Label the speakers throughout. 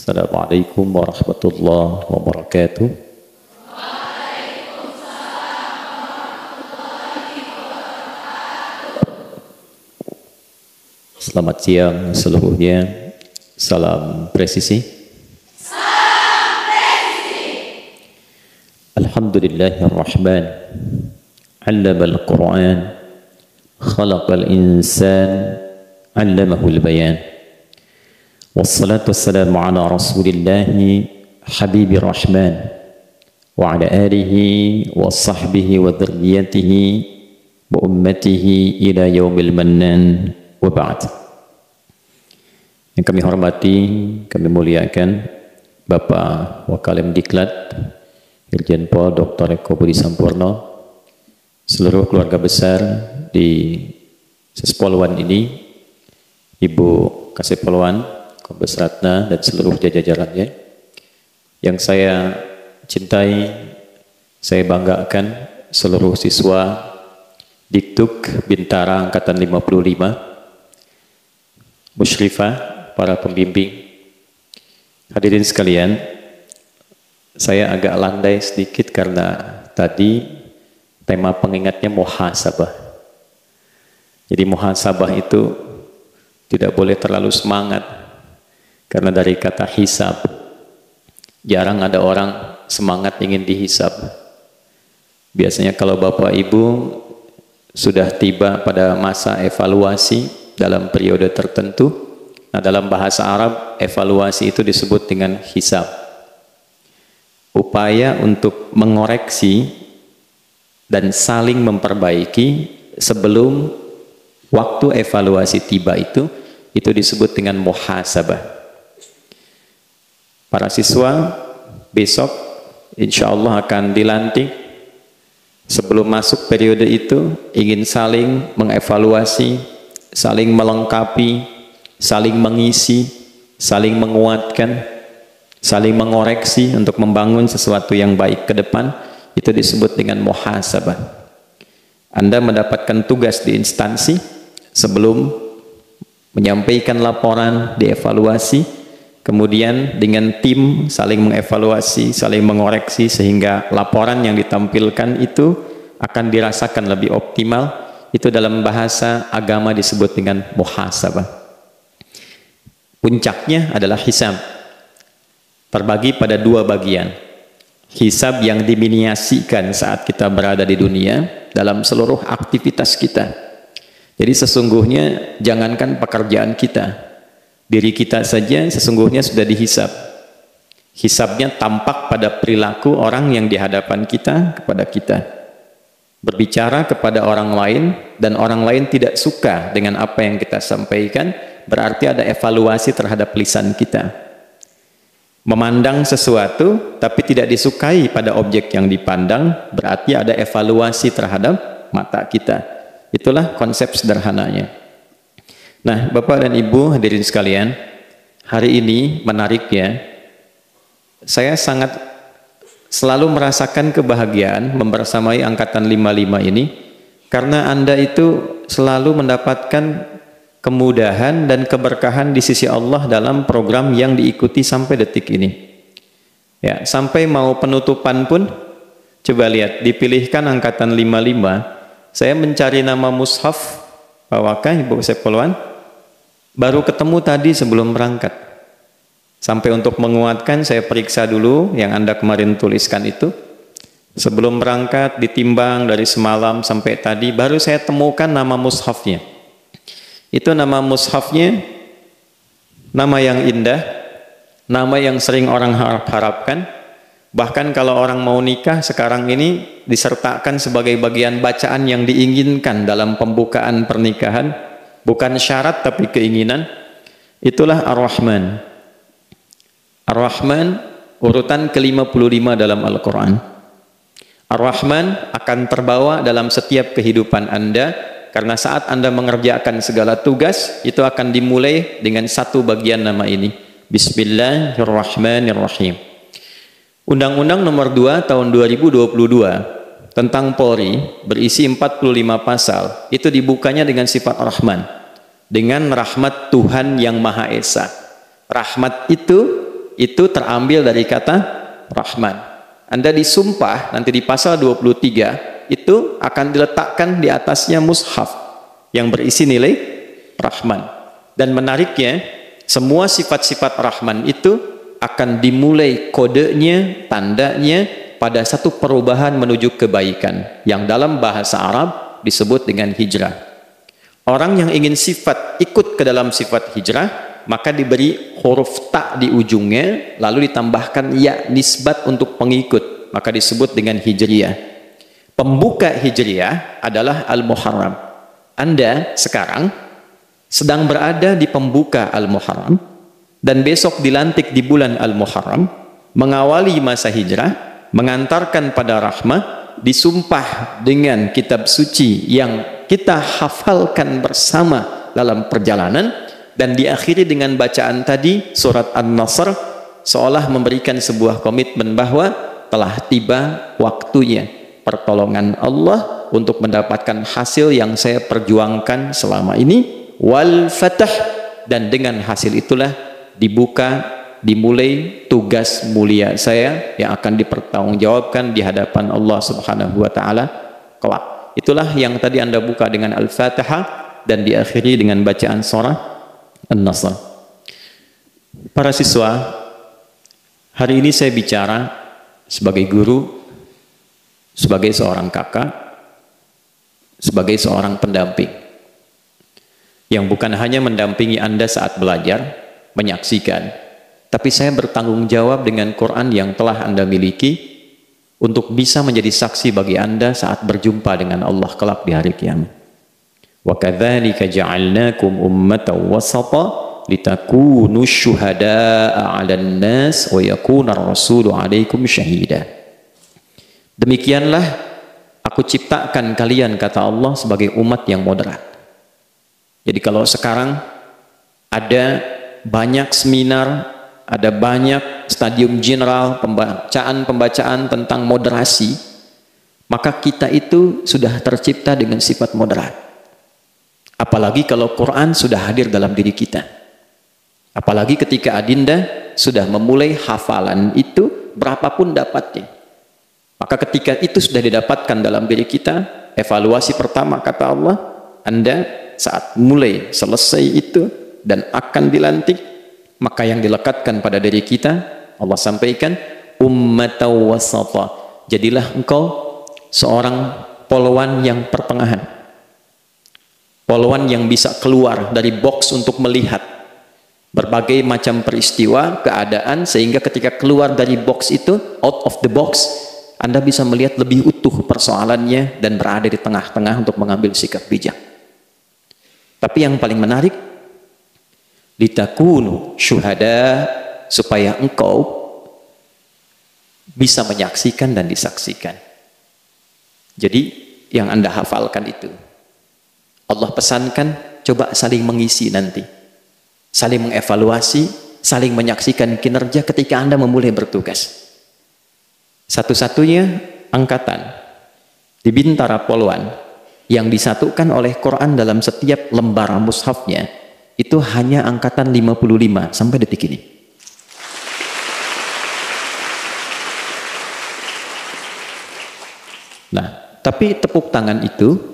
Speaker 1: Assalamualaikum warahmatullahi wabarakatuh. Selamat siang seluruhnya. Salam presisi. Alhamdulillahirrahman. 'Allamal Qur'an. Khalaqal insan. 'Allamahul bayan. Wassalatu wassalamu ala Rasulillahi Habibir Rahman wa ala alihi wa sahbihi wa dzurriyyatihi wa ummatihi ila yaumil mannan wa ba'd. Yang kami hormati, kami muliakan Bapak Wakalim Diklat Irjen Pol Dr. Eko Budi Sampurno, seluruh keluarga besar di Sespoluan ini, Ibu Kasih Poluan, Kombes Ratna dan seluruh jajarannya yang saya cintai, saya banggakan, seluruh siswa Diktuk Bintara Angkatan 55, Musyrifah, para pembimbing, hadirin sekalian. Saya agak landai sedikit karena tadi tema pengingatnya muhasabah. Jadi muhasabah itu tidak boleh terlalu semangat. Karena dari kata hisab, jarang ada orang semangat ingin dihisab. Biasanya kalau Bapak Ibu sudah tiba pada masa evaluasi dalam periode tertentu, nah dalam bahasa Arab evaluasi itu disebut dengan hisab. Upaya untuk mengoreksi dan saling memperbaiki sebelum waktu evaluasi tiba itu disebut dengan muhasabah. Para siswa besok insya Allah akan dilantik. Sebelum masuk periode itu ingin saling mengevaluasi, saling melengkapi, saling mengisi, saling menguatkan, saling mengoreksi untuk membangun sesuatu yang baik ke depan. Itu disebut dengan muhasabah. Anda mendapatkan tugas di instansi sebelum menyampaikan laporan, dievaluasi, kemudian dengan tim saling mengevaluasi, saling mengoreksi sehingga laporan yang ditampilkan itu akan dirasakan lebih optimal. Itu dalam bahasa agama disebut dengan muhasabah. Puncaknya adalah hisab. Terbagi pada dua bagian. Hisab yang diminiasikan saat kita berada di dunia dalam seluruh aktivitas kita. Jadi sesungguhnya jangankan pekerjaan kita, diri kita saja sesungguhnya sudah dihisab. Hisabnya tampak pada perilaku orang yang di hadapan kita kepada kita. Berbicara kepada orang lain dan orang lain tidak suka dengan apa yang kita sampaikan, berarti ada evaluasi terhadap lisan kita. Memandang sesuatu tapi tidak disukai pada objek yang dipandang, berarti ada evaluasi terhadap mata kita. Itulah konsep sederhananya. Nah, Bapak dan Ibu hadirin sekalian, hari ini menariknya, saya sangat selalu merasakan kebahagiaan membersamai Angkatan 55 ini, karena Anda itu selalu mendapatkan kemudahan dan keberkahan di sisi Allah dalam program yang diikuti sampai detik ini. Ya, sampai mau penutupan pun, coba lihat, dipilihkan Angkatan 55, saya mencari nama mushaf, Pak Waka, Ibu Sepoluan, baru ketemu tadi sebelum berangkat. Sampai untuk menguatkan saya periksa dulu yang Anda kemarin tuliskan itu. Sebelum berangkat ditimbang dari semalam sampai tadi baru saya temukan nama mushafnya. Itu nama mushafnya, nama yang indah, nama yang sering orang harapkan. Bahkan kalau orang mau nikah sekarang ini disertakan sebagai bagian bacaan yang diinginkan dalam pembukaan pernikahan. Bukan syarat tapi keinginan. Itulah Ar-Rahman. Ar-Rahman urutan ke-55 dalam Al-Quran. Ar-Rahman akan terbawa dalam setiap kehidupan Anda, karena saat Anda mengerjakan segala tugas itu akan dimulai dengan satu bagian nama ini. Bismillahirrahmanirrahim. Undang-Undang nomor 2 tahun 2022 tentang Polri berisi 45 pasal, itu dibukanya dengan sifat Rahman, dengan rahmat Tuhan yang Maha Esa. Rahmat itu itu terambil dari kata Rahman. Anda disumpah nanti di pasal 23 itu akan diletakkan di atasnya mushaf yang berisi nilai Rahman. Dan menariknya, semua sifat-sifat Rahman itu akan dimulai kodenya, tandanya pada satu perubahan menuju kebaikan yang dalam bahasa Arab disebut dengan hijrah. Orang yang ingin sifat ikut ke dalam sifat hijrah, maka diberi huruf ta di ujungnya, lalu ditambahkan ya nisbat untuk pengikut, maka disebut dengan hijriyah. Pembuka hijriyah adalah Al-Muharram. Anda sekarang sedang berada di pembuka Al-Muharram, dan besok dilantik di bulan Al-Muharram, mengawali masa hijrah, mengantarkan pada rahmah, disumpah dengan kitab suci yang kita hafalkan bersama dalam perjalanan, dan diakhiri dengan bacaan tadi surat An-Nasr, seolah memberikan sebuah komitmen bahwa telah tiba waktunya pertolongan Allah untuk mendapatkan hasil yang saya perjuangkan selama ini, wal fatah, dan dengan hasil itulah dimulai tugas mulia saya yang akan dipertanggungjawabkan di hadapan Allah Subhanahu wa taala kelak. Itulah yang tadi Anda buka dengan Al-Fatihah dan diakhiri dengan bacaan surah An-Nasr. Para siswa, hari ini saya bicara sebagai guru, sebagai seorang kakak, sebagai seorang pendamping yang bukan hanya mendampingi Anda saat belajar, menyaksikan, tapi saya bertanggung jawab dengan Quran yang telah Anda miliki untuk bisa menjadi saksi bagi Anda saat berjumpa dengan Allah kelak di hari kiamat. Wa kadzalika ja'alnakum ummatan wasata litakunu syuhada'a 'alan nas wa yakuna ar-rasulu 'alaikum syahida. Demikianlah aku ciptakan kalian, kata Allah, sebagai umat yang moderat. Jadi kalau sekarang ada banyak seminar, ada banyak stadium general pembacaan tentang moderasi, maka kita itu sudah tercipta dengan sifat moderat. Apalagi kalau Quran sudah hadir dalam diri kita. Apalagi ketika adinda sudah memulai hafalan itu, berapapun dapatnya. Maka ketika itu sudah didapatkan dalam diri kita, evaluasi pertama kata Allah, Anda saat mulai selesai itu dan akan dilantik, maka yang dilekatkan pada diri kita, Allah sampaikan, ummatan wasata. Jadilah engkau seorang polwan yang pertengahan. Polwan yang bisa keluar dari box untuk melihat berbagai macam peristiwa, keadaan, sehingga ketika keluar dari box itu, out of the box, Anda bisa melihat lebih utuh persoalannya dan berada di tengah-tengah untuk mengambil sikap bijak. Tapi yang paling menarik, litakunu syuhada, supaya engkau bisa menyaksikan dan disaksikan. Jadi yang Anda hafalkan itu, Allah pesankan, coba saling mengisi nanti, saling mengevaluasi, saling menyaksikan kinerja ketika Anda memulai bertugas. Satu-satunya angkatan di Bintara Polwan yang disatukan oleh Quran dalam setiap lembar mushafnya itu hanya angkatan 55 sampai detik ini. Nah, tapi tepuk tangan itu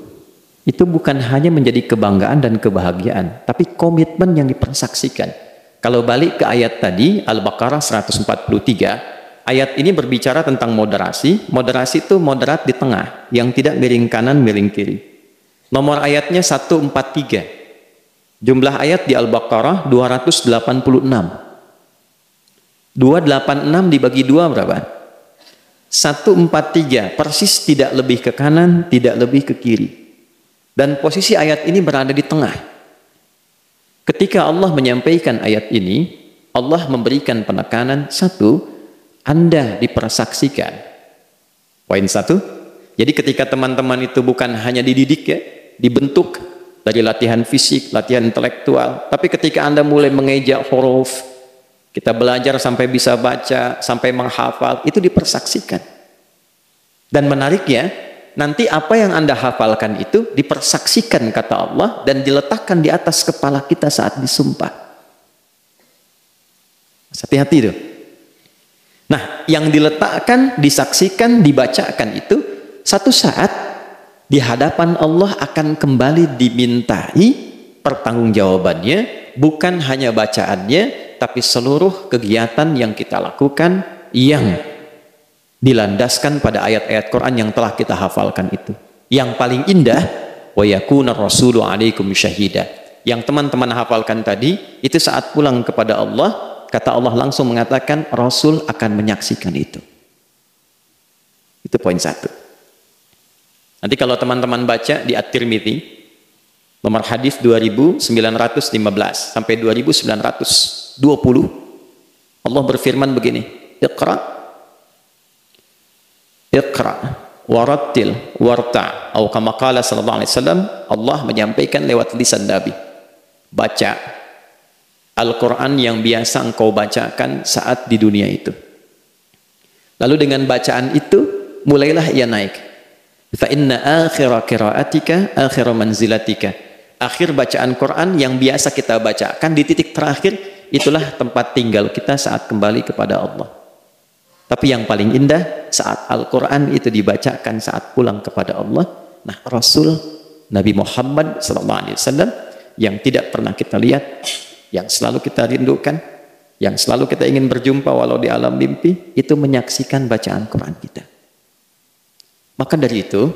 Speaker 1: bukan hanya menjadi kebanggaan dan kebahagiaan, tapi komitmen yang dipersaksikan. Kalau balik ke ayat tadi, Al-Baqarah 143, ayat ini berbicara tentang moderasi. Moderasi itu moderat di tengah, yang tidak miring kanan, miring kiri. Nomor ayatnya 143. Jumlah ayat di Al-Baqarah 286. 286 dibagi 2 berapa? 143, persis tidak lebih ke kanan, tidak lebih ke kiri. Dan posisi ayat ini berada di tengah. Ketika Allah menyampaikan ayat ini, Allah memberikan penekanan, satu, Anda dipersaksikan. Poin satu, jadi ketika teman-teman itu bukan hanya dididik ya, dibentuk dari latihan fisik, latihan intelektual, tapi ketika Anda mulai mengejak huruf, kita belajar sampai bisa baca, sampai menghafal, itu dipersaksikan. Dan menariknya, nanti apa yang Anda hafalkan itu dipersaksikan kata Allah dan diletakkan di atas kepala kita saat disumpah. Hati-hati tuh. yang diletakkan, disaksikan, dibacakan itu satu saat di hadapan Allah akan kembali dimintai pertanggungjawabannya, bukan hanya bacaannya, tapi seluruh kegiatan yang kita lakukan yang dilandaskan pada ayat-ayat Quran yang telah kita hafalkan itu. Yang paling indah, wa yakuna rasulu alaikum syahida. Yang teman-teman hafalkan tadi, itu saat pulang kepada Allah, kata Allah langsung mengatakan, Rasul akan menyaksikan itu. Itu poin satu. Nanti kalau teman-teman baca di At-Tirmidzi, nomor hadis 2915 sampai 2920, Allah berfirman begini, Iqra warattil warta' atau kama qala sallallahu alaihi wasallam, Allah menyampaikan lewat lisan Nabi, baca Al-Quran yang biasa engkau bacakan saat di dunia itu. Lalu dengan bacaan itu mulailah ia naik. Fa inna akhira qiraatika akhira manzilatika. Akhir bacaan Quran yang biasa kita bacakan di titik terakhir, itulah tempat tinggal kita saat kembali kepada Allah. Tapi yang paling indah saat Al-Quran itu dibacakan saat pulang kepada Allah. Nah, Rasul Nabi Muhammad SAW yang tidak pernah kita lihat, yang selalu kita rindukan, yang selalu kita ingin berjumpa walau di alam mimpi, itu menyaksikan bacaan Quran kita. Maka dari itu,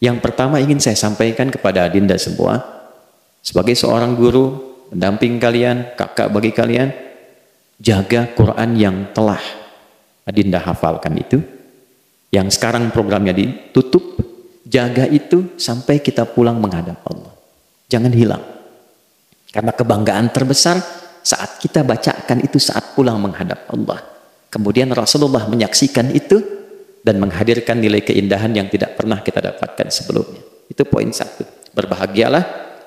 Speaker 1: yang pertama ingin saya sampaikan kepada adinda semua, sebagai seorang guru, pendamping kalian, kakak bagi kalian, jaga Quran yang telah adinda hafalkan itu, yang sekarang programnya ditutup, jaga itu sampai kita pulang menghadap Allah. Jangan hilang. Karena kebanggaan terbesar saat kita bacakan itu saat pulang menghadap Allah. Kemudian Rasulullah menyaksikan itu, dan menghadirkan nilai keindahan yang tidak pernah kita dapatkan sebelumnya. Itu poin satu. Berbahagialah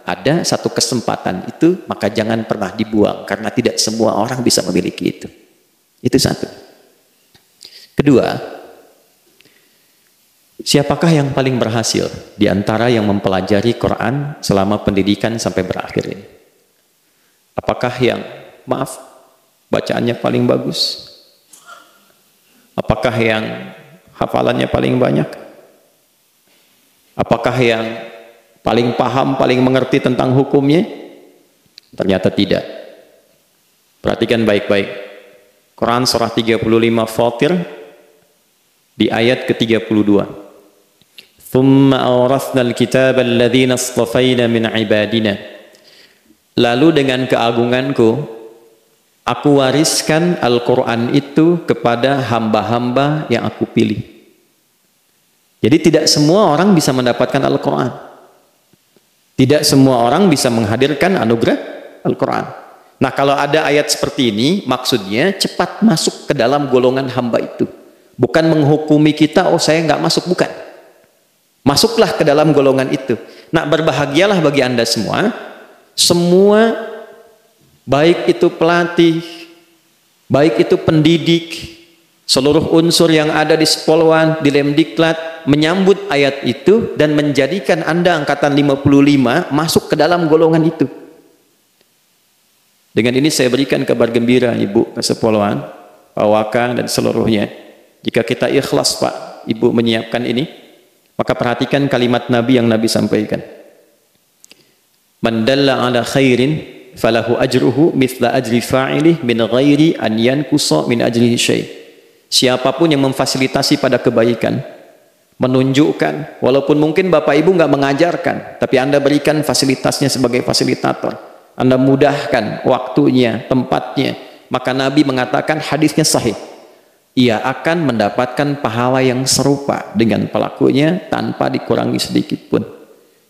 Speaker 1: ada satu kesempatan itu, maka jangan pernah dibuang, karena tidak semua orang bisa memiliki itu. Itu satu. Kedua, siapakah yang paling berhasil di antara yang mempelajari Quran selama pendidikan sampai berakhir ini? Apakah yang, maaf, bacaannya paling bagus? Apakah yang hafalannya paling banyak? Apakah yang paling paham, paling mengerti tentang hukumnya? Ternyata tidak. Perhatikan baik-baik. Quran surah 35 Fatir di ayat ke-32. Thumma awrathnal kitaba alladhina astafaina min ibadina. Lalu dengan keagunganku, aku wariskan Al-Quran itu kepada hamba-hamba yang aku pilih. Jadi tidak semua orang bisa mendapatkan Al-Quran. Tidak semua orang bisa menghadirkan anugerah Al-Quran. Nah, kalau ada ayat seperti ini, maksudnya cepat masuk ke dalam golongan hamba itu. Bukan menghukumi kita, oh saya nggak masuk, bukan. Masuklah ke dalam golongan itu. Nah, berbahagialah bagi Anda semua, baik itu pelatih, baik itu pendidik, seluruh unsur yang ada di Spolwan, di Lemdiklat, menyambut ayat itu dan menjadikan Anda angkatan 55 masuk ke dalam golongan itu. Dengan ini saya berikan kabar gembira Ibu Spolwan, Pak Waka dan seluruhnya. Jika kita ikhlas Pak, Ibu menyiapkan ini, maka perhatikan kalimat Nabi yang Nabi sampaikan. Man dalla ala khairin falahu ajruhu mithla ajri fa'ilih min ghairi an yankusa min ajrihi syai'. Siapapun yang memfasilitasi pada kebaikan, menunjukkan, walaupun mungkin Bapak Ibu nggak mengajarkan, tapi Anda berikan fasilitasnya sebagai fasilitator, Anda mudahkan waktunya, tempatnya, maka Nabi mengatakan, hadisnya sahih, ia akan mendapatkan pahala yang serupa dengan pelakunya tanpa dikurangi sedikit pun.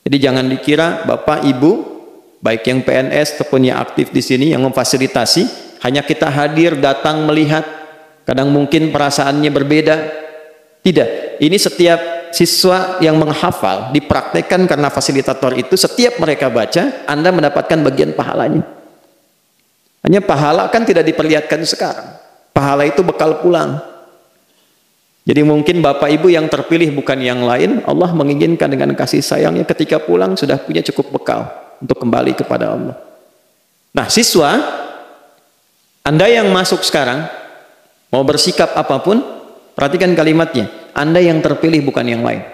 Speaker 1: Jadi jangan dikira Bapak Ibu, baik yang PNS ataupun yang aktif di sini yang memfasilitasi, hanya kita hadir, datang, melihat, kadang mungkin perasaannya berbeda. Tidak, ini setiap siswa yang menghafal dipraktekkan karena fasilitator itu, setiap mereka baca, Anda mendapatkan bagian pahalanya. Hanya pahala kan tidak diperlihatkan sekarang. Pahala itu bekal pulang. Jadi mungkin Bapak Ibu yang terpilih bukan yang lain, Allah menginginkan dengan kasih sayangnya ketika pulang sudah punya cukup bekal untuk kembali kepada Allah. Nah, siswa, Anda yang masuk sekarang, Mau bersikap apapun, perhatikan kalimatnya. Anda yang terpilih bukan yang lain.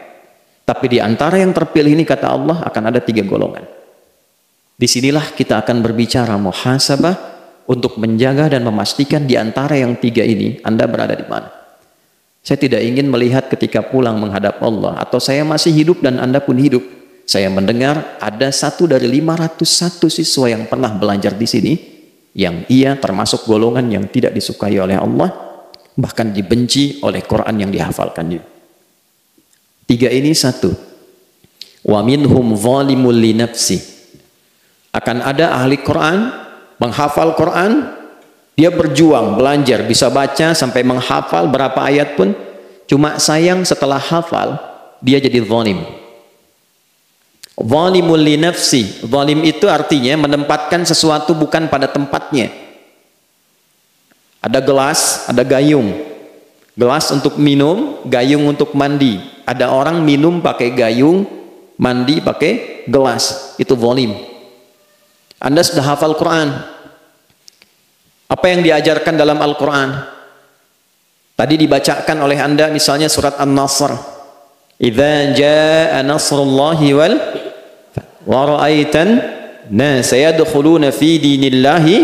Speaker 1: Tapi di antara yang terpilih ini kata Allah akan ada 3 golongan. Disinilah kita akan berbicara muhasabah untuk menjaga dan memastikan di antara yang 3 ini Anda berada di mana. Saya tidak ingin melihat ketika pulang menghadap Allah atau saya masih hidup dan Anda pun hidup. Saya mendengar ada 1 dari 501 siswa yang pernah belajar di sini yang ia termasuk golongan yang tidak disukai oleh Allah, bahkan dibenci oleh Quran yang dihafalkannya. 3 ini 1. Wa minhum zalimul li nafsi. Akan ada ahli Quran, menghafal Quran, dia berjuang, belajar, bisa baca sampai menghafal berapa ayat pun, cuma sayang setelah hafal, dia jadi zalim. Zalimul li nafsi. Zalim itu artinya menempatkan sesuatu bukan pada tempatnya. Ada gelas, ada gayung. Gelas untuk minum, gayung untuk mandi. Ada orang minum pakai gayung, mandi pakai gelas. Itu zalim. Anda sudah hafal Quran. Apa yang diajarkan dalam Al-Quran? Tadi dibacakan oleh Anda misalnya surat An-Nasr. Idza jaa nasrullahi wal wa ra'aitan nasa yadkhuluna fi dinillahi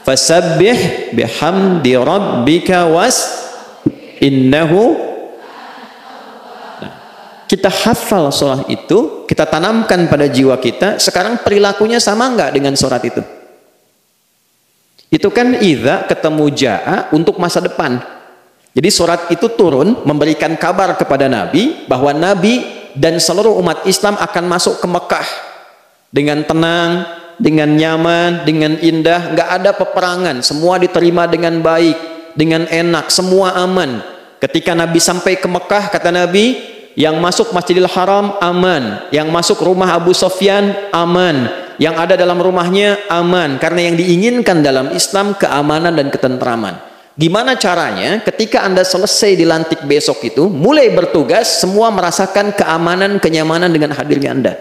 Speaker 1: fasabbih bihamdi rabbika innahu. Kita hafal surah itu, kita tanamkan pada jiwa kita, sekarang perilakunya sama enggak dengan surat itu? Itu kan idza ketemu jaa untuk masa depan. Jadi surat itu turun memberikan kabar kepada Nabi bahwa Nabi dan seluruh umat Islam akan masuk ke Mekah dengan tenang, dengan nyaman, dengan indah, nggak ada peperangan, semua diterima dengan baik, dengan enak, semua aman. Ketika Nabi sampai ke Mekah, kata Nabi, yang masuk Masjidil Haram aman, yang masuk rumah Abu Sofyan aman, yang ada dalam rumahnya aman, karena yang diinginkan dalam Islam keamanan dan ketentraman. Gimana caranya? Ketika Anda selesai dilantik besok itu, mulai bertugas, semua merasakan keamanan, kenyamanan dengan hadirnya Anda.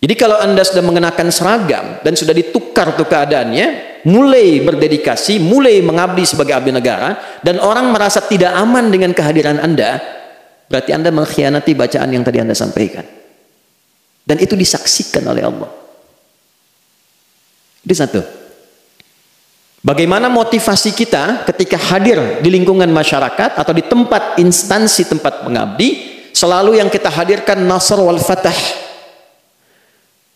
Speaker 1: Jadi kalau Anda sudah mengenakan seragam dan sudah ditukar tuh keadaannya, mulai berdedikasi, mulai mengabdi sebagai abdi negara, dan orang merasa tidak aman dengan kehadiran Anda, berarti Anda mengkhianati bacaan yang tadi Anda sampaikan. Dan itu disaksikan oleh Allah. Itu 1. Bagaimana motivasi kita ketika hadir di lingkungan masyarakat atau di tempat instansi tempat mengabdi, selalu yang kita hadirkan nasr wal fatah.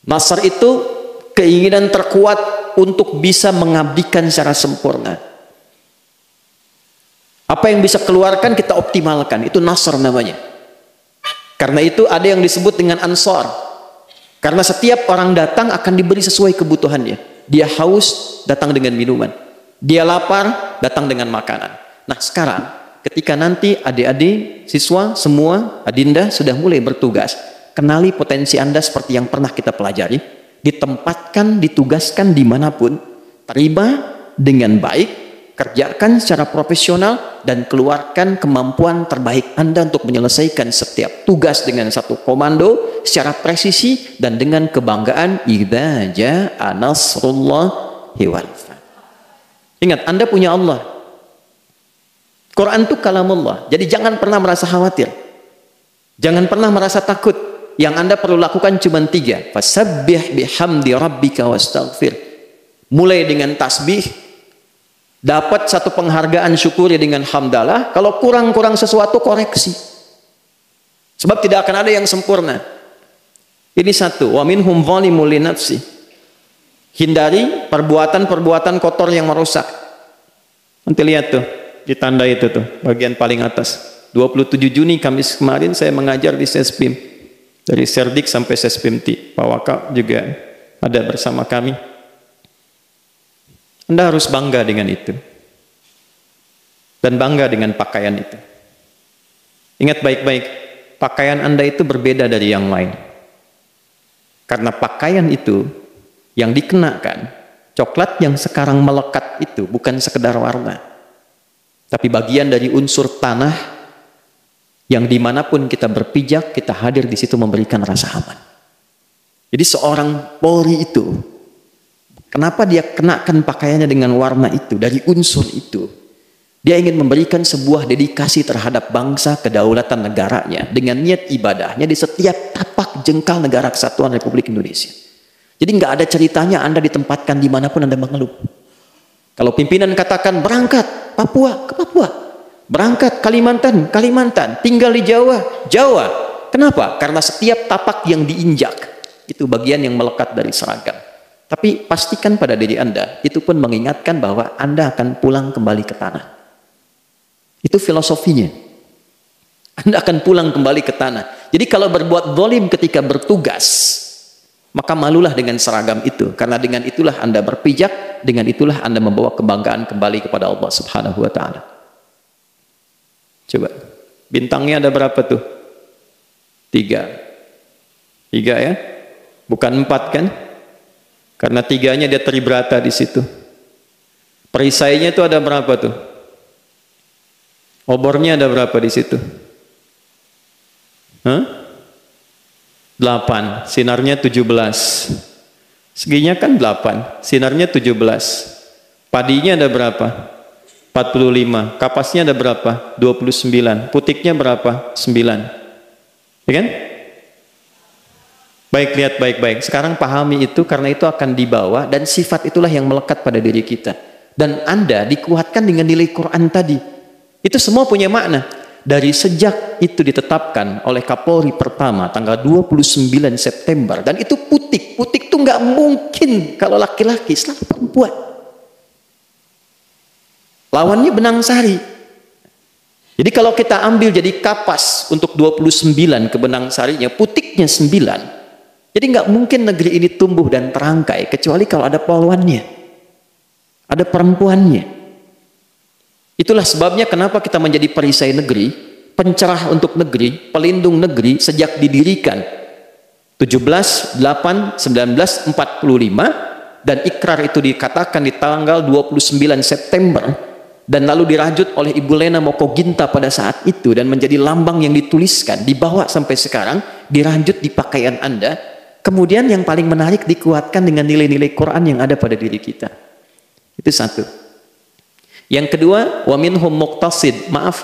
Speaker 1: Nasr itu keinginan terkuat untuk bisa mengabdikan secara sempurna. Apa yang bisa keluarkan kita optimalkan, itu nasr namanya. Karena itu ada yang disebut dengan ansor. Karena setiap orang datang akan diberi sesuai kebutuhannya. Dia haus, datang dengan minuman. Dia lapar, datang dengan makanan. Nah sekarang, ketika nanti adik-adik, siswa, semua, adinda sudah mulai bertugas, kenali potensi Anda seperti yang pernah kita pelajari, ditempatkan, ditugaskan dimanapun, terima dengan baik, kerjakan secara profesional, dan keluarkan kemampuan terbaik Anda untuk menyelesaikan setiap tugas dengan satu komando, secara presisi, dan dengan kebanggaan. Idza jaa nasrullahi wal fath. Ingat, Anda punya Allah. Quran itu kalamullah. Jadi jangan pernah merasa khawatir. Jangan pernah merasa takut. Yang Anda perlu lakukan cuma 3. Fasabbih bihamdi rabbika wastaghfir. Mulai dengan tasbih, dapat satu penghargaan, syukuri dengan hamdalah. Kalau kurang-kurang sesuatu, koreksi. Sebab tidak akan ada yang sempurna. Ini 1. Wa minhum zalimul li nafsi. Hindari perbuatan-perbuatan kotor yang merusak. Nanti lihat tuh, di tanda itu tuh, bagian paling atas. 27 Juni Kamis kemarin saya mengajar di Sespim. Dari Serdik sampai Sespimti. Pak Waka juga ada bersama kami. Anda harus bangga dengan itu. Dan bangga dengan pakaian itu. Ingat baik-baik, pakaian Anda itu berbeda dari yang lain. Karena pakaian itu yang dikenakan, coklat yang sekarang melekat itu bukan sekedar warna. Tapi bagian dari unsur tanah yang dimanapun kita berpijak, kita hadir di situ memberikan rasa aman. Jadi seorang Polri itu Kenapa dia kenakan pakaiannya dengan warna itu, dari unsur itu? Dia ingin memberikan sebuah dedikasi terhadap bangsa, kedaulatan negaranya dengan niat ibadahnya di setiap tapak jengkal negara kesatuan Republik Indonesia. Jadi nggak ada ceritanya Anda ditempatkan dimanapun Anda mengeluh. Kalau pimpinan katakan berangkat Papua, ke Papua. Berangkat Kalimantan, Kalimantan. Tinggal di Jawa, Jawa. Kenapa? Karena setiap tapak yang diinjak, itu bagian yang melekat dari seragam. Tapi pastikan pada diri Anda, itu pun mengingatkan bahwa Anda akan pulang kembali ke tanah. Itu filosofinya. Anda akan pulang kembali ke tanah. Jadi kalau berbuat zalim ketika bertugas, maka malulah dengan seragam itu. Karena dengan itulah Anda berpijak, dengan itulah Anda membawa kebanggaan kembali kepada Allah Subhanahu wa Ta'ala. Coba, bintangnya ada berapa tuh? 3. 3 ya? Bukan 4 kan? Karena 3-nya dia tribrata di situ. Perisainya itu ada berapa tuh? Obornya ada berapa di situ? 8. Sinarnya 17. Seginya kan 8. Sinarnya 17. Padinya ada berapa? 45. Kapasnya ada berapa? 29. Putiknya berapa? 9. Ya kan? Baik, lihat baik-baik. Sekarang pahami itu, karena itu akan dibawa dan sifat itulah yang melekat pada diri kita. Dan Anda dikuatkan dengan nilai Quran tadi. Itu semua punya makna. Dari sejak itu ditetapkan oleh Kapolri pertama tanggal 29 September, dan itu putik. Putik itu nggak mungkin kalau laki-laki, selalu perempuan. Lawannya benang sari. Jadi kalau kita ambil jadi kapas untuk 29 ke benang sarinya, putiknya 9. Jadi nggak mungkin negeri ini tumbuh dan terangkai kecuali kalau ada polwannya, ada perempuannya. Itulah sebabnya kenapa kita menjadi perisai negeri, pencerah untuk negeri, pelindung negeri sejak didirikan 17/8/1945, dan ikrar itu dikatakan di tanggal 29 September dan lalu dirajut oleh Ibu Lena Mokoginta pada saat itu dan menjadi lambang yang dituliskan, dibawa sampai sekarang, dirajut di pakaian Anda. Kemudian yang paling menarik, dikuatkan dengan nilai-nilai Quran yang ada pada diri kita. Itu satu. Yang kedua, wa minhum muqtasid. Maaf,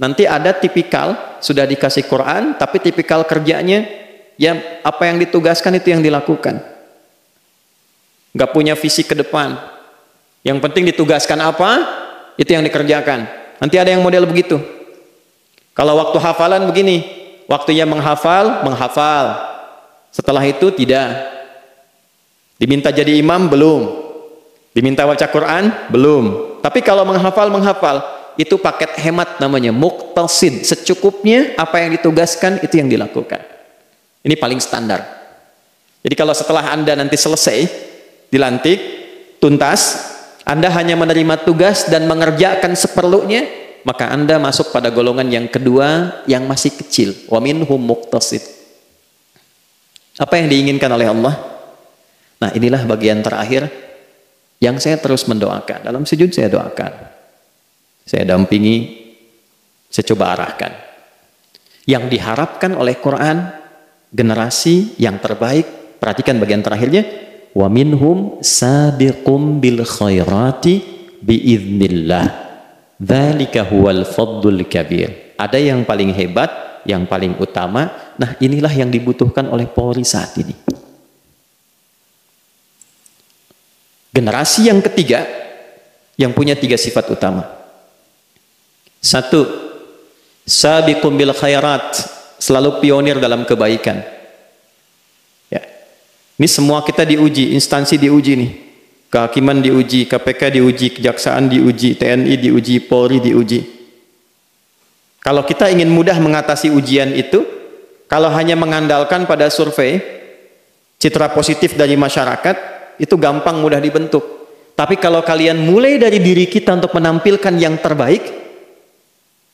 Speaker 1: nanti ada tipikal sudah dikasih Quran, tapi tipikal kerjanya ya apa yang ditugaskan itu yang dilakukan. Nggak punya visi ke depan. Yang penting ditugaskan apa, itu yang dikerjakan. Nanti ada yang model begitu. Kalau waktu hafalan begini, waktunya menghafal, menghafal. Setelah itu tidak. Diminta jadi imam, belum. Diminta baca Quran, belum. Tapi kalau menghafal, itu paket hemat namanya, muqtasid. Secukupnya apa yang ditugaskan itu yang dilakukan. Ini paling standar. Jadi kalau setelah Anda nanti selesai, dilantik, tuntas, Anda hanya menerima tugas dan mengerjakan seperlunya, maka Anda masuk pada golongan yang kedua yang masih kecil. Wa minhum muqtasid. Apa yang diinginkan oleh Allah? Nah, inilah bagian terakhir yang saya terus mendoakan. Dalam sujud saya doakan, saya dampingi, saya coba arahkan. Yang diharapkan oleh Quran, generasi yang terbaik. Perhatikan bagian terakhirnya, wa minhum sabiqum bil khairati biiznillah, dzalika huwal fadlul kabir. Ada yang paling hebat, yang paling utama. Nah, inilah yang dibutuhkan oleh Polri saat ini. Generasi yang ketiga yang punya 3 sifat utama. 1, sabiqum bil khairat, selalu pionir dalam kebaikan. Ya. Ini semua kita diuji, instansi diuji nih. Kehakiman diuji, KPK diuji, kejaksaan diuji, TNI diuji, Polri diuji. Kalau kita ingin mudah mengatasi ujian itu, kalau hanya mengandalkan pada survei, citra positif dari masyarakat, itu gampang mudah dibentuk. Tapi kalau kalian mulai dari diri kita untuk menampilkan yang terbaik,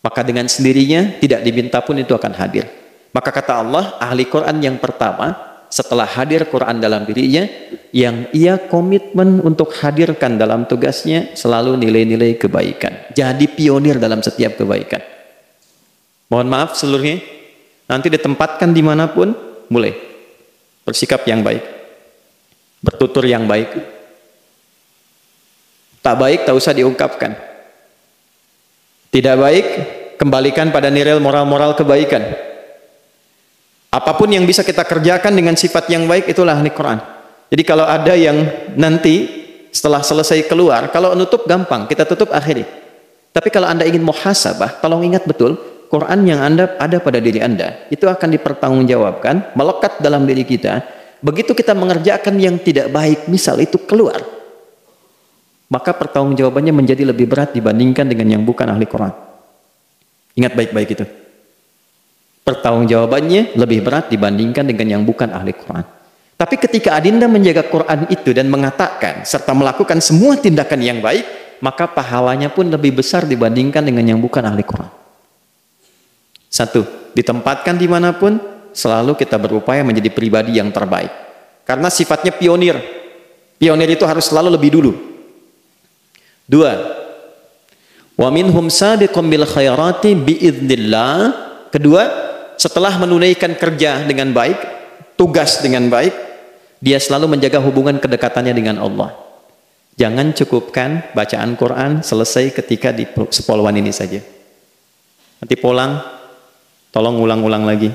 Speaker 1: maka dengan sendirinya tidak diminta pun itu akan hadir. Maka kata Allah, ahli Quran yang pertama setelah hadir Quran dalam dirinya, yang ia komitmen untuk hadirkan dalam tugasnya selalu nilai-nilai kebaikan. Jadi pionir dalam setiap kebaikan. Mohon maaf seluruhnya, nanti ditempatkan dimanapun, mulai bersikap yang baik. bertutur yang baik. Tak baik tak usah diungkapkan. Tidak baik, kembalikan pada nilai moral-moral kebaikan. Apapun yang bisa kita kerjakan dengan sifat yang baik, itulah ahli Quran. Jadi kalau ada yang nanti setelah selesai keluar, kalau nutup gampang, kita tutup akhiri. Tapi kalau Anda ingin muhasabah, tolong ingat betul, Quran yang Anda ada pada diri Anda, itu akan dipertanggungjawabkan, melekat dalam diri kita. Begitu kita mengerjakan yang tidak baik, misal itu keluar, maka pertanggungjawabannya menjadi lebih berat dibandingkan dengan yang bukan ahli Quran. Ingat baik-baik itu. Pertanggungjawabannya lebih berat dibandingkan dengan yang bukan ahli Quran. Tapi ketika adinda menjaga Quran itu dan mengatakan serta melakukan semua tindakan yang baik, maka pahalanya pun lebih besar dibandingkan dengan yang bukan ahli Quran. Satu, ditempatkan dimanapun, selalu kita berupaya menjadi pribadi yang terbaik. Karena sifatnya pionir. Pionir itu harus selalu lebih dulu. Dua, wa minhum sabiqun bil khairati biidznillah. Kedua, setelah menunaikan kerja dengan baik, tugas dengan baik, dia selalu menjaga hubungan kedekatannya dengan Allah. Jangan cukupkan bacaan Quran selesai ketika di sepoluan ini saja. Nanti pulang, tolong ulang-ulang lagi.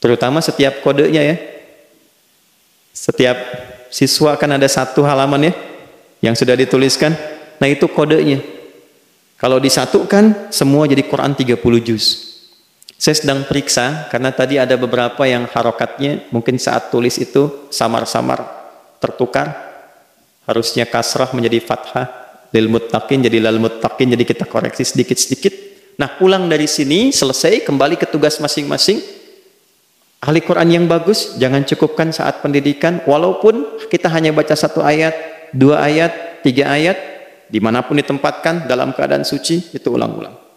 Speaker 1: Terutama setiap kodenya ya. Setiap siswa kan ada satu halaman ya, yang sudah dituliskan. Nah itu kodenya. Kalau disatukan, semua jadi Quran 30 juz. Saya sedang periksa, karena tadi ada beberapa yang harokatnya, mungkin saat tulis itu samar-samar tertukar. Harusnya kasrah menjadi fathah, lil muttaqin jadi lal muttaqin, jadi kita koreksi sedikit-sedikit. Nah pulang dari sini, selesai, kembali ke tugas masing-masing. Ahli Quran yang bagus, jangan cukupkan saat pendidikan, walaupun kita hanya baca 1 ayat, 2 ayat, 3 ayat, dimanapun ditempatkan dalam keadaan suci, itu ulang-ulang.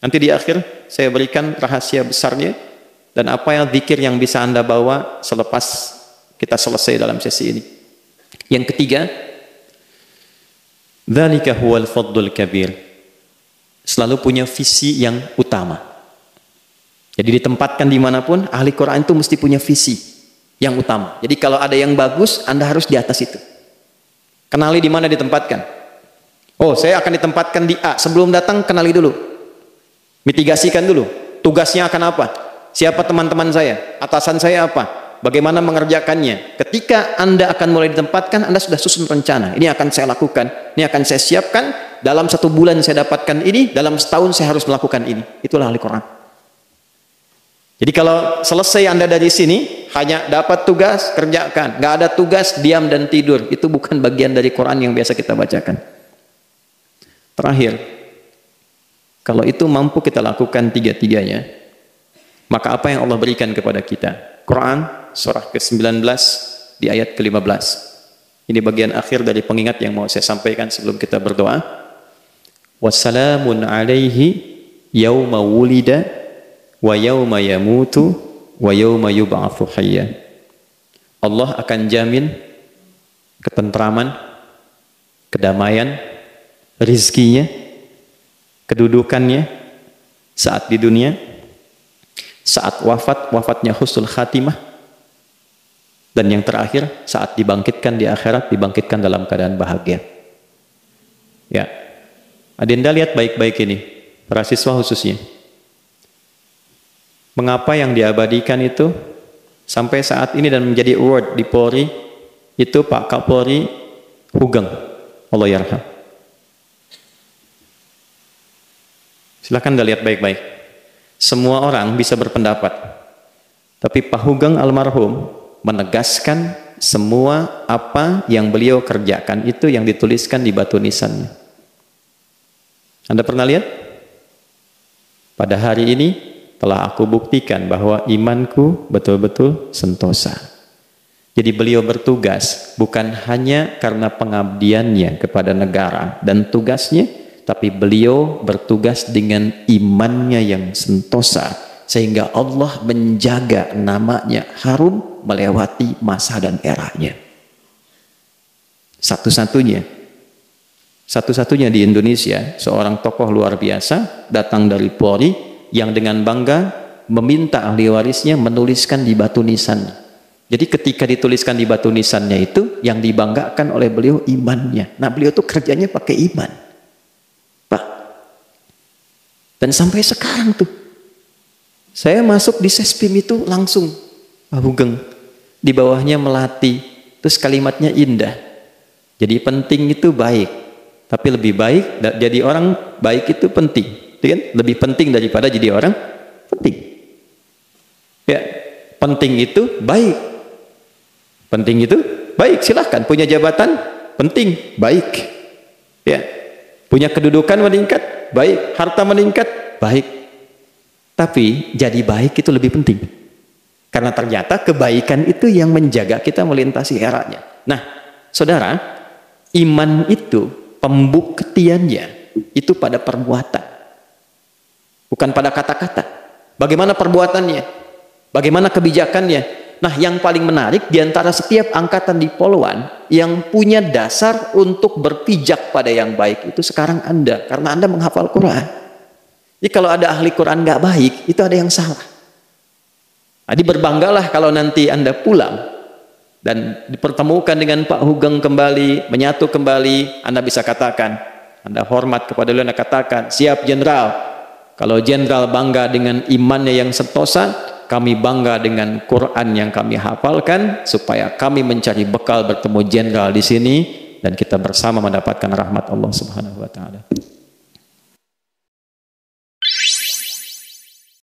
Speaker 1: Nanti di akhir saya berikan rahasia besarnya dan apa yang zikir yang bisa Anda bawa selepas kita selesai dalam sesi ini. Yang ketiga, dzalika huwal fadlul kabir. Selalu punya visi yang utama. Jadi ditempatkan dimanapun, ahli Quran itu mesti punya visi yang utama. Jadi kalau ada yang bagus, Anda harus di atas itu. Kenali di mana ditempatkan. Oh, saya akan ditempatkan di A. Sebelum datang, kenali dulu. Mitigasikan dulu, tugasnya akan apa? Siapa teman-teman saya? Atasan saya apa? Bagaimana mengerjakannya? Ketika Anda akan mulai ditempatkan, Anda sudah susun rencana. Ini akan saya lakukan, ini akan saya siapkan. Dalam 1 bulan saya dapatkan ini, dalam setahun saya harus melakukan ini. Itulah ahli Quran. Jadi kalau selesai Anda dari sini, hanya dapat tugas, kerjakan. Nggak ada tugas, diam dan tidur. Itu bukan bagian dari Quran yang biasa kita bacakan. Terakhir, kalau itu mampu kita lakukan tiga-tiganya, maka apa yang Allah berikan kepada kita? Quran surah ke-19 di ayat ke-15. Ini bagian akhir dari pengingat yang mau saya sampaikan sebelum kita berdoa. Wassalamun alaihi yauma wulida wa yauma yamutu wa yauma yub'atsu hayya. Allah akan jamin ketentraman, kedamaian, rizkinya, kedudukannya saat di dunia, saat wafatnya husnul khatimah, dan yang terakhir saat dibangkitkan di akhirat, dibangkitkan dalam keadaan bahagia. Ya, adinda lihat baik-baik ini, para siswa khususnya. Mengapa yang diabadikan itu sampai saat ini dan menjadi award di Polri itu Pak Kapolri Hugeng, Allah yarham. Silahkan Anda lihat baik-baik. Semua orang bisa berpendapat. Tapi Pak Hugeng almarhum menegaskan semua apa yang beliau kerjakan itu yang dituliskan di batu nisannya. Anda pernah lihat? Pada hari ini telah aku buktikan bahwa imanku betul-betul sentosa. Jadi beliau bertugas bukan hanya karena pengabdiannya kepada negara dan tugasnya, tapi beliau bertugas dengan imannya yang sentosa sehingga Allah menjaga namanya harum melewati masa dan eranya. Satu-satunya di Indonesia seorang tokoh luar biasa datang dari Polri yang dengan bangga meminta ahli warisnya menuliskan di batu nisan Jadi ketika dituliskan di batu nisannya itu, yang dibanggakan oleh beliau imannya. Nah, beliau tuh kerjanya pakai iman, Pak. Dan sampai sekarang tuh, saya masuk di Sespim itu langsung, Pak Hugeng, di bawahnya Melati, terus kalimatnya indah. Jadi penting itu baik, tapi lebih baik jadi orang baik itu penting, kan? Lebih penting daripada jadi orang penting. Ya, penting itu baik. Penting itu baik, silahkan punya jabatan penting, baik. Ya, punya kedudukan meningkat, baik. Harta meningkat, baik. Tapi jadi baik itu lebih penting. Karena ternyata kebaikan itu yang menjaga kita melintasi eranya. Nah, saudara, iman itu pembuktiannya itu pada perbuatan, bukan pada kata-kata. Bagaimana perbuatannya? Bagaimana kebijakannya? Nah, yang paling menarik diantara setiap angkatan di Poluan yang punya dasar untuk berpijak pada yang baik itu sekarang Anda, karena Anda menghafal Quran. Jadi kalau ada ahli Quran nggak baik, itu ada yang salah. Jadi berbanggalah kalau nanti Anda pulang dan dipertemukan dengan Pak Hugeng kembali, menyatu kembali, Anda bisa katakan, Anda hormat kepada beliau, Anda katakan, siap jenderal. Kalau jenderal bangga dengan imannya yang sentosa, kami bangga dengan Quran yang kami hafalkan, supaya kami mencari bekal bertemu jenderal di sini dan kita bersama mendapatkan rahmat Allah Subhanahu wa taala.